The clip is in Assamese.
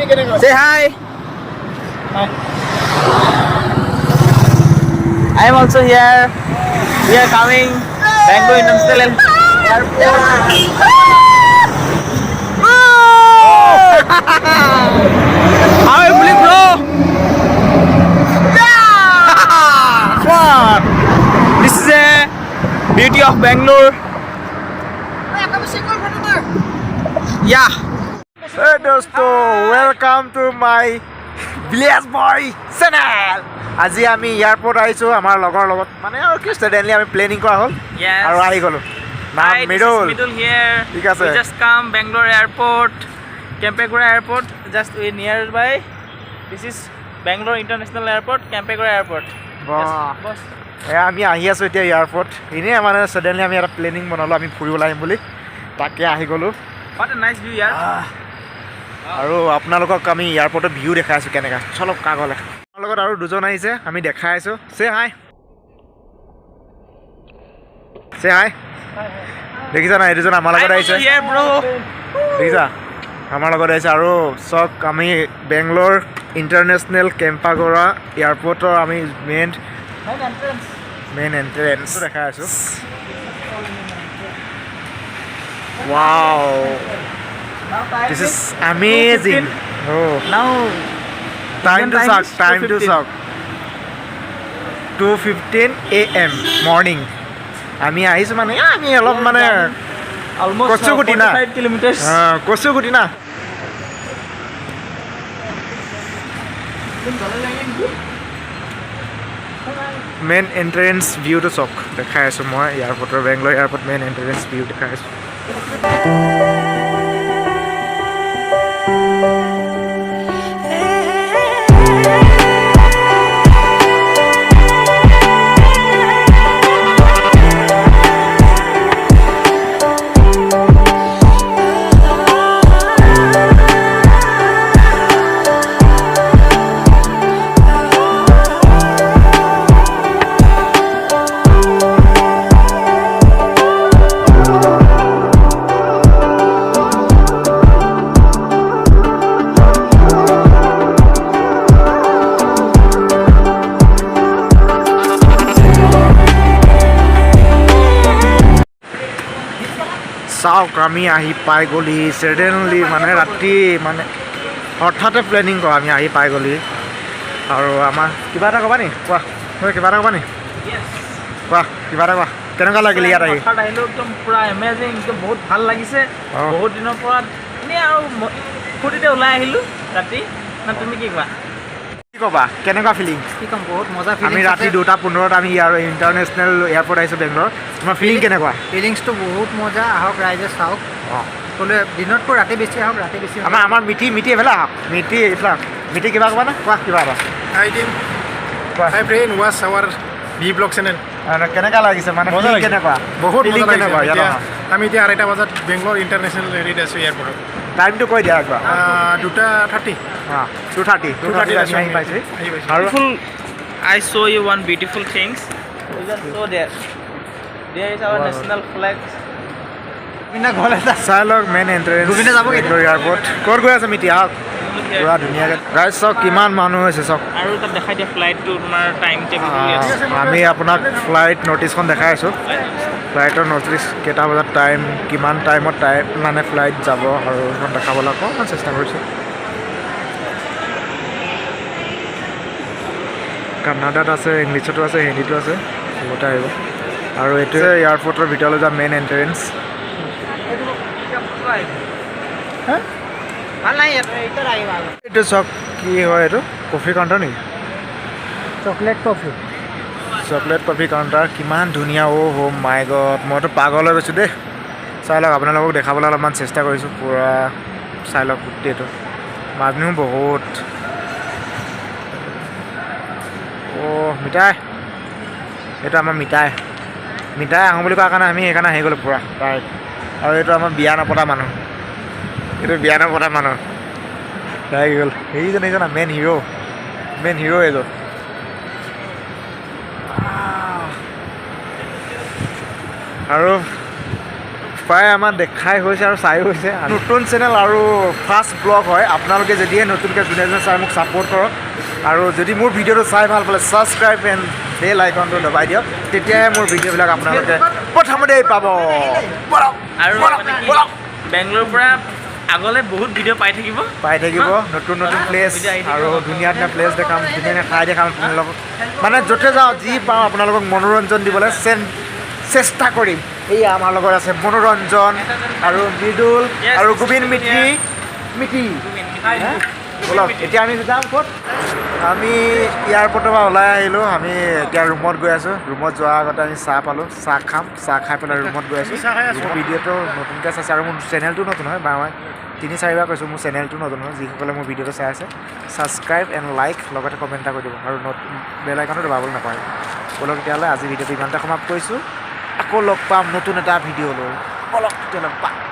Say hi. I am also here. We are coming Bangalore International Airport. How are you feeling, bro? Come on. This is a beauty of Bangalore. Yeah. Hey dosto, welcome to my village boy channel. আজি আমি এয়ারপোর্ট আইছো আমার লগৰ লগত মানে আৰু কি সডেনলি আমি প্লেনিং কৰা হল আৰু আহি গলো নাম মিডল here ঠিক আছে we just come Bangalore airport Campegura airport just we nearby this is Bangalore International Airport Campegura airport বস আমি আহি আছো এতিয়া এয়ারপোর্ট ইনে মানে সডেনলি আমি এটা প্লেনিং বনালো আমি ফুৰিব আহিম বুলি তাকে আহি গলো what a nice view yaar আৰু আপোনালোকক আমি এয়াৰপোৰ্টৰ ভিউ দেখাই আছো কেনেকা চলক কাগলে আমাৰ লগত আৰু দুজন আহিছে আমি দেখাই আছো সে হাই দেখিছা না দুজন আমাৰ লগত আহিছে দেখিছা আমাৰ লগত আহিছে আৰু চক আমি বেংগলোৰ ইন্টাৰনেশনাল কেম্পাগোৰা এয়াৰপোৰ্টৰ আমি মেইন এন্ট্ৰেন্স দেখাই আছো wow this is amazing now time to suck 2:15 am morning আমি আহিছো মানে আমি অলপ মানে almost 45 kilometers কচুগুটি না মেইন এন্ট্ৰেন্স ভিউ তো চক দেখাই আছো মই এয়াৰপোৰ্টৰ Bangalore airport main entrance view দেখাই আছো চাওক আমি আহি পাই গলি সডেনলি মানে ৰাতি মানে হঠাতে প্লেনিং কৰা আমি আহি পাই গলি আৰু আমাৰ কিবা এটা ক'বা নি কোৱা কিবা এটা ক'বা নি কোৱা কিবা এটা কোৱা কেনেকুৱা লাগিল ইয়াত আহি আহিলো একদম পুৰা এমেজিং একদম বহুত ভাল লাগিছে বহুত দিনৰ পৰা এনেই আৰু ফূৰ্তিতে ওলাই আহিলো ৰাতি না তুমি কি কোৱা কি ক'বা কেনেকুৱা ফিলিং কি ক'ম বহুত মজা ফিলিং আমি ৰাতি 2:15 আমি ইণ্টাৰনেশ্যনেল এয়াৰপোৰ্ট আহিছোঁ বেংগলোৰ তোমাৰ ফিলিং কেনেকুৱা ফিলিংছটো বহুত মজা আহক ৰাইজে চাওক ক'লে দিনতকৈ ৰাতি বেছি আহক ৰাতি বেছি আমাৰ মিঠি এফালে আহক মিঠি কিবা ক'বা না কোৱা কিবা এটা hi friend watch our Vblog channel কেনেকুৱা লাগিছে মানে ফিলিং কেনেকুৱা বহুত ফিলিং কেনেকুৱা আমি এতিয়া 2:30 বজাত বেংগলোৰ ইণ্টাৰনেশ্যনেল এয়াৰপোৰ্টত টাইমটো কৈ দিয়া একবাৰ 2:30 2:30 আমি পাইছে beautiful I show you one beautiful things you just show there is our national flag বিনা ঘলে চালক মেইন এন্ট্ৰেন্স গোবিন্দা যাব বেংগলোৰ এয়াৰপোৰ্ট ক'ত গৈ আছে মিটি আহক পুৰা ধুনীয়াকৈ গাইজ চাওক কিমান মানুহ হৈছে চাওক আৰু তাত দেখাই দিয়া ফ্লাইটটো তোমাৰ টাইম টেবুল আমি আপোনাক ফ্লাইট নটিছখন দেখাই আছোঁ ফ্লাইটৰ নটিছ কেইটা বজাত টাইম কিমান টাইমত মানে ফ্লাইট যাব আৰু সেইখন দেখাবলৈ অকণমান চেষ্টা কৰিছোঁ কান্নাডাত আছে ইংলিছতো আছে হিন্দীতো আছে চবতে আহিব আৰু এইটোৱে এয়াৰপোৰ্টৰ ভিতৰলৈ যোৱা মেইন এন্ট্ৰেন্স এইটো চক কি হয় এইটো কফি কাউণ্টাৰ নেকি চকলেট কফি কাউণ্টাৰ কিমান ধুনীয়া হ' মাই গড মইতো পাগল হৈ গৈছোঁ দেই চাই লওক আপোনালোকক দেখাবলৈ অলপমান চেষ্টা কৰিছোঁ পূৰা চাই লওক গোটেইটো মানুহ বহুত মিঠাই এইটো আমাৰ মিঠাই আহোঁ বুলি কোৱাৰ কাৰণে আমি সেইকাৰণে আহি গ'লোঁ পূৰা ডাইৰেক্ট আৰু এইটো আমাৰ বিয়া নপতা মানুহ ডাইৰেক্ট গ'ল সেইজন মেইন হিৰ' এইজন আৰু প্ৰায় আমাৰ দেখাই হৈছে আৰু চাই হৈছে নতুন চেনেল আৰু ফাৰ্ষ্ট ব্লগ হয় আপোনালোকে যদিহে নতুনকৈ যোনে যোনে চাই মোক ছাপোৰ্ট কৰক আৰু যদি মোৰ ভিডিঅ'টো চাই ভাল পালে ছাবস্ক্ৰাইব এণ্ড বেল আইকনটো দবাই দিয়ক তেতিয়াহে মোৰ ভিডিঅ'বিলাক আপোনালোকে প্ৰথমতেই পাব আৰু বেংগলোৰৰ পৰা আগলৈ বহুত ভিডিঅ' পাই থাকিব নতুন নতুন প্লেচ আৰু ধুনীয়া ধুনীয়া প্লেচ দেখাম ধুনীয়া ঠাই দেখাম আপোনালোকক মানে য'তে যাওঁ যি পাওঁ আপোনালোকক মনোৰঞ্জন দিবলৈ চেষ্টা কৰিম এয়া আমাৰ লগত আছে মনোৰঞ্জন আৰু মৃদুল আৰু গোবিন্দ মিঠি বলক এতিয়া আমি যাম ক'ত আমি এয়াৰপৰ্টৰ পৰা ওলাই আহিলোঁ আমি এতিয়া ৰুমত গৈ আছোঁ ৰুমত যোৱাৰ আগতে আমি চাহ পালোঁ চাহ খাম চাহ খাই পেলাই ৰুমত গৈ আছোঁ ভিডিঅ'টো নতুনকৈ চাইছে আৰু মোৰ চেনেলটো নতুন হয় মই 3-4বাৰ কৈছোঁ মোৰ চেনেলটো নতুন হয় যিসকলে মোৰ ভিডিঅ'টো চাই আছে ছাবস্ক্ৰাইব এণ্ড লাইক লগতে কমেণ্ট এটা কৰি দিব আৰু বেল আইকনটো দবাবলৈ নাপাহৰিব বলক তেতিয়াহ'লে আজি ভিডিঅ'টো ইমানতে সমাপ্ত কৰিছোঁ আকৌ লগ পাম নতুন এটা ভিডিঅ' লৈ বলক তেতিয়াহ'লে